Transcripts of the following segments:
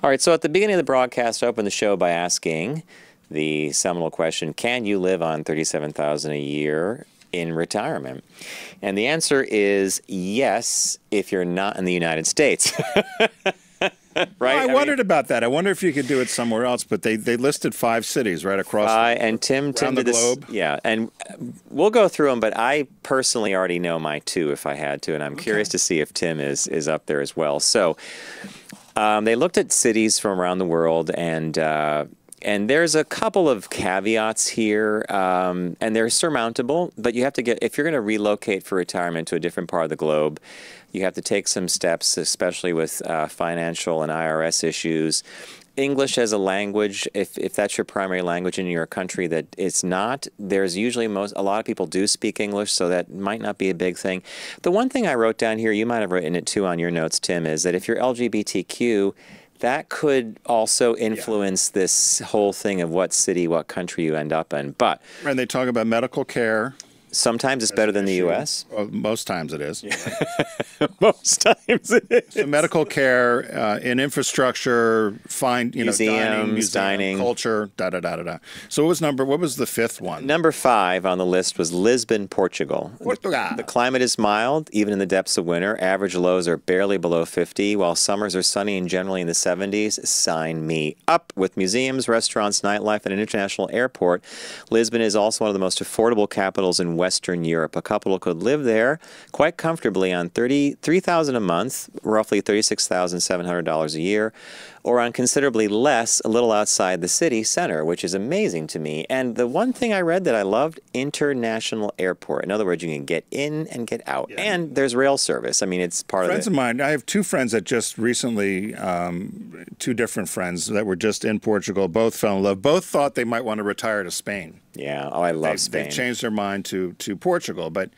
All right, so at the beginning of the broadcast, I opened the show by asking the seminal question, can you live on $37,000 a year in retirement? And the answer is yes, if you're not in the United States. Right? Well, I wondered about that. I wonder if you could do it somewhere else, but they listed 5 cities right across and Tim around did the this, globe. Yeah, and we'll go through them, but I personally already know my 2 if I had to, and I'm curious to see if Tim is up there as well. So they looked at cities from around the world, and there's a couple of caveats here, and they're surmountable, but you have to get, if you're going to relocate for retirement to a different part of the globe, you have to take some steps, especially with financial and IRS issues. English as a language, if that's your primary language in your country that it's not, there's usually a lot of people do speak English, so that might not be a big thing. The one thing I wrote down here, you might have written it too on your notes, Tim, is that if you're LGBTQ, that could also influence this whole thing of what city, what country you end up in. But And they talk about medical care. Sometimes it's better than the U.S. Well, most times it is. Most times it is. So medical care, in infrastructure, Museums, dining, culture, da-da-da-da-da. So what was the 5th one? Number 5 on the list was Lisbon, Portugal. The climate is mild, even in the depths of winter. Average lows are barely below 50, while summers are sunny and generally in the 70s. Sign me up. With museums, restaurants, nightlife, and an international airport, Lisbon is also one of the most affordable capitals in Western Europe. A couple could live there quite comfortably on $33,000 a month, roughly $36,700 a year, or on considerably less, a little outside the city center, which is amazing to me. And the one thing I read that I loved, international airport. In other words, you can get in and get out. Yeah. And there's rail service. I mean, it's part of it. Friends of mine, I have 2 friends that just recently, 2 different friends that were just in Portugal, both fell in love. Both thought they might want to retire to Spain. Yeah, I love Spain. They've changed their mind to Portugal, but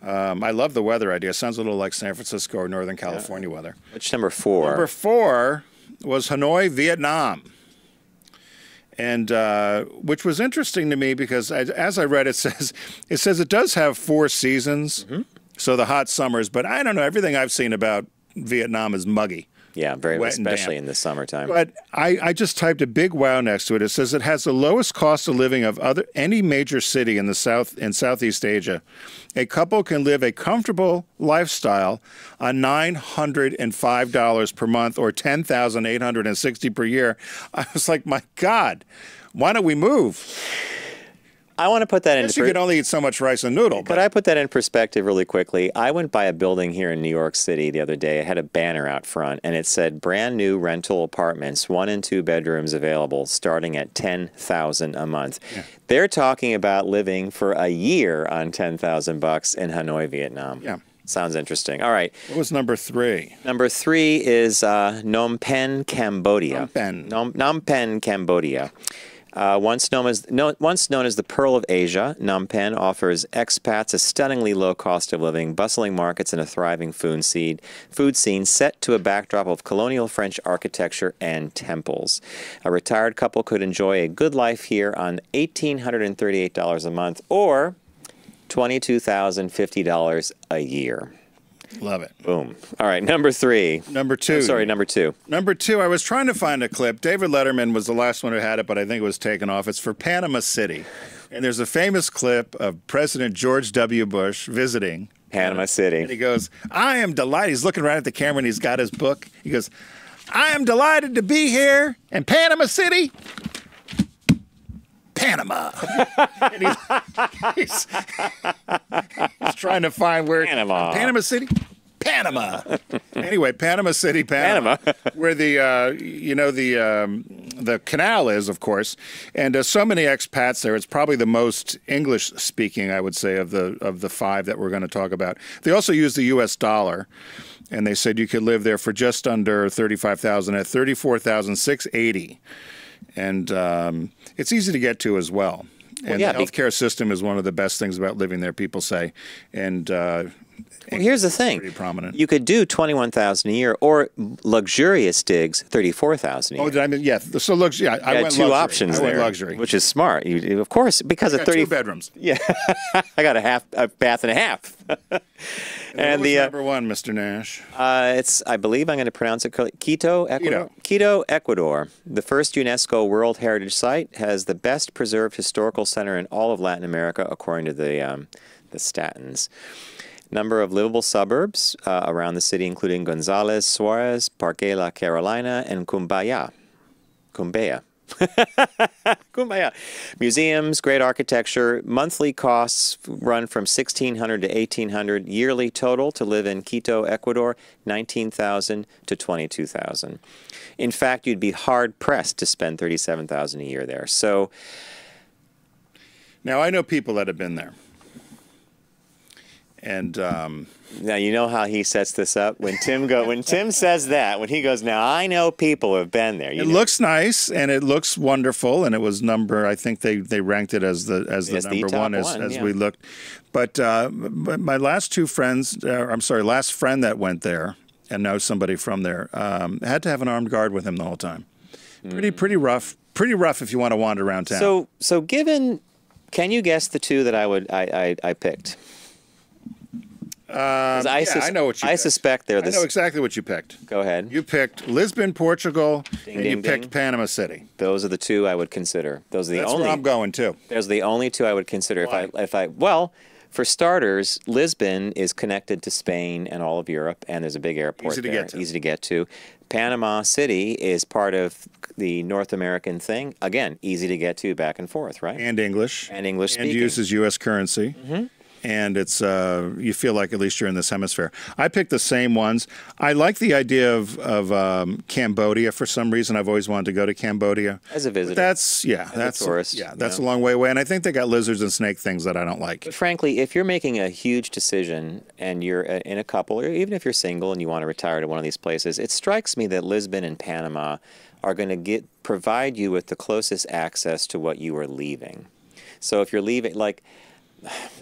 I love the weather idea. It sounds a little like San Francisco or Northern California weather. Which number 4? Number 4 was Hanoi, Vietnam, and which was interesting to me because as I read, it says it does have 4 seasons, so the hot summers. But I don't know, everything I've seen about Vietnam is muggy. Yeah, very wet, especially in the summertime. But I just typed a big wow next to it. It says it has the lowest cost of living of any major city in Southeast Asia. A couple can live a comfortable lifestyle on $905 per month or $10,860 per year. I was like, my God, why don't we move? I want to put that in. You could only eat so much rice and noodle. Could I put that in perspective really quickly? I went by a building here in New York City the other day. It had a banner out front, and it said brand new rental apartments, 1 and 2 bedrooms available, starting at $10,000 a month. Yeah. They're talking about living for a year on $10,000 in Hanoi, Vietnam. Yeah. Sounds interesting. All right. What was number 3? Number 3 is Phnom Penh, Cambodia. Phnom Penh, Cambodia. Once known as the Pearl of Asia, Phnom Penh offers expats a stunningly low cost of living, bustling markets, and a thriving food scene set to a backdrop of colonial French architecture and temples. A retired couple could enjoy a good life here on $1,838 a month or $22,050 a year. Love it. Boom. All right, number 3. Number 2. Oh, sorry, number 2. Number 2, I was trying to find a clip. David Letterman was the last one who had it, but I think it was taken off. It's for Panama City. And there's a famous clip of President George W. Bush visiting Panama City. And he goes, I am delighted. He's looking right at the camera, and he's got his book. He goes, I am delighted to be here in Panama City, Panama. And he's trying to find where Panama City, Panama. Anyway, Panama City, Panama. Where the the canal is, of course, and so many expats there. It's probably the most English speaking, I would say, of the 5 that we're going to talk about. They also use the U.S. dollar, and they said you could live there for just under $35,000 at $34,680. And it's easy to get to as well. And the healthcare system is one of the best things about living there, people say. And Well, here's the thing. Pretty prominent. You could do 21,000 a year, or luxurious digs, 34,000 a year. Oh, did I mean, yeah. So luxury. I You went had two luxury. options I there, went luxury. which is smart. You, of course, because I of got 30 two bedrooms. Yeah, I got a bath and a half. And the number one, Mr. Nash. I believe I'm going to pronounce it Quito, Ecuador. Quito, Ecuador. The first UNESCO World Heritage Site, has the best preserved historical center in all of Latin America, according to the statins. Number of livable suburbs around the city, including Gonzales, Suarez, Parque La Carolina, and Cumbaya. Cumbaya. Kumbaya. Museums, great architecture. Monthly costs run from $1,600 to $1,800. Yearly total to live in Quito, Ecuador, $19,000 to $22,000. In fact, you'd be hard pressed to spend $37,000 a year there. So, now I know people that have been there, and now you know how he sets this up. When Tim says that, when he goes, now I know people who have been there. It looks nice and it looks wonderful, and it was I think they ranked it as the number one as we looked. But my last two friends, last friend that went there and knows somebody from there, had to have an armed guard with him the whole time. Pretty rough. Pretty rough if you want to wander around town. So can you guess the two that I picked? I know what you picked. I suspect they're the... I know exactly what you picked. Go ahead. You picked Lisbon, Portugal, Ding, and ding, you picked ding. Panama City. Those are the two I would consider. Those are the That's only... where I'm going, too. Those are the only two I would consider. Why? Well, for starters, Lisbon is connected to Spain and all of Europe, and there's a big airport Easy to there. get to. Easy to get to. Panama City is part of the North American thing. Again, easy to get to back and forth, right? And English. And English And speaking. uses U.S. currency. And it's you feel like at least you're in this hemisphere. I picked the same ones. I like the idea of Cambodia for some reason. I've always wanted to go to Cambodia As a visitor. But that's a tourist. That's a long way away. And I think they got lizards and snake things that I don't like. But frankly, if you're making a huge decision and you're in a couple, or even if you're single and you want to retire to one of these places, it strikes me that Lisbon and Panama are going to provide you with the closest access to what you are leaving. So if you're leaving, like,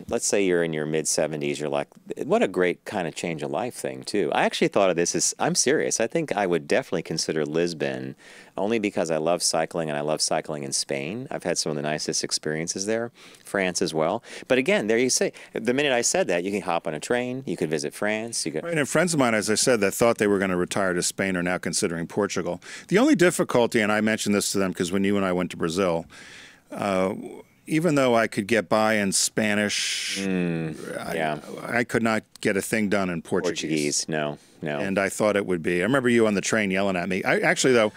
let's say you're in your mid-70s, you're like, what a great kind of change of life thing, too. I actually thought of this as, I'm serious, I think I would definitely consider Lisbon, only because I love cycling, and I love cycling in Spain. I've had some of the nicest experiences there. France as well. But again, there you say, the minute I said that, you can hop on a train, you could visit France. Right, and friends of mine, as I said, that thought they were going to retire to Spain are now considering Portugal. The only difficulty, and I mentioned this to them because when you and I went to Brazil, even though I could get by in Spanish, I could not get a thing done in Portuguese. No. And I thought it would be. I remember you on the train yelling at me. Actually, though,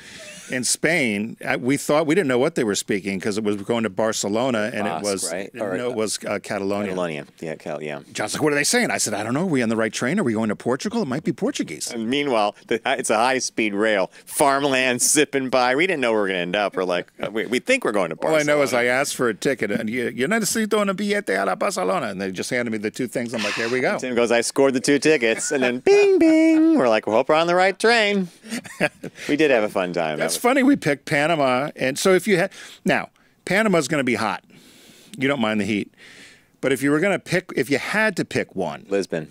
in Spain, we didn't know what they were speaking because it was going to Barcelona, and Basque, it was right? it was Catalonia. Catalonia, yeah. John's like, what are they saying? I said, I don't know. Are we on the right train? Are we going to Portugal? It might be Portuguese. And meanwhile, it's a high-speed rail, farmland zipping by. We didn't know where we were going to end up. We're like, we think we're going to Barcelona. All I know is I asked for a ticket, and you necesito una billete a la Barcelona, and they just handed me the two things. I'm like, here we go. Tim goes, I scored the 2 tickets, and then bing, bing. We're like, we hope we're on the right train. We did have a fun time. That's funny. We picked Panama, and so if you had now, Panama's going to be hot. You don't mind the heat, but if you had to pick one, Lisbon.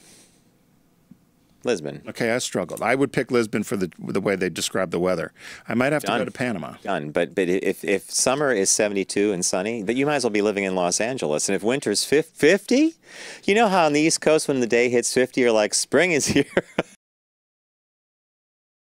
Okay, I struggled. I would pick Lisbon for the way they describe the weather. I might have to go to Panama. Done. But if summer is 72 and sunny, but you might as well be living in Los Angeles. And if winter's 50, you know how on the East Coast when the day hits 50, you're like, spring is here.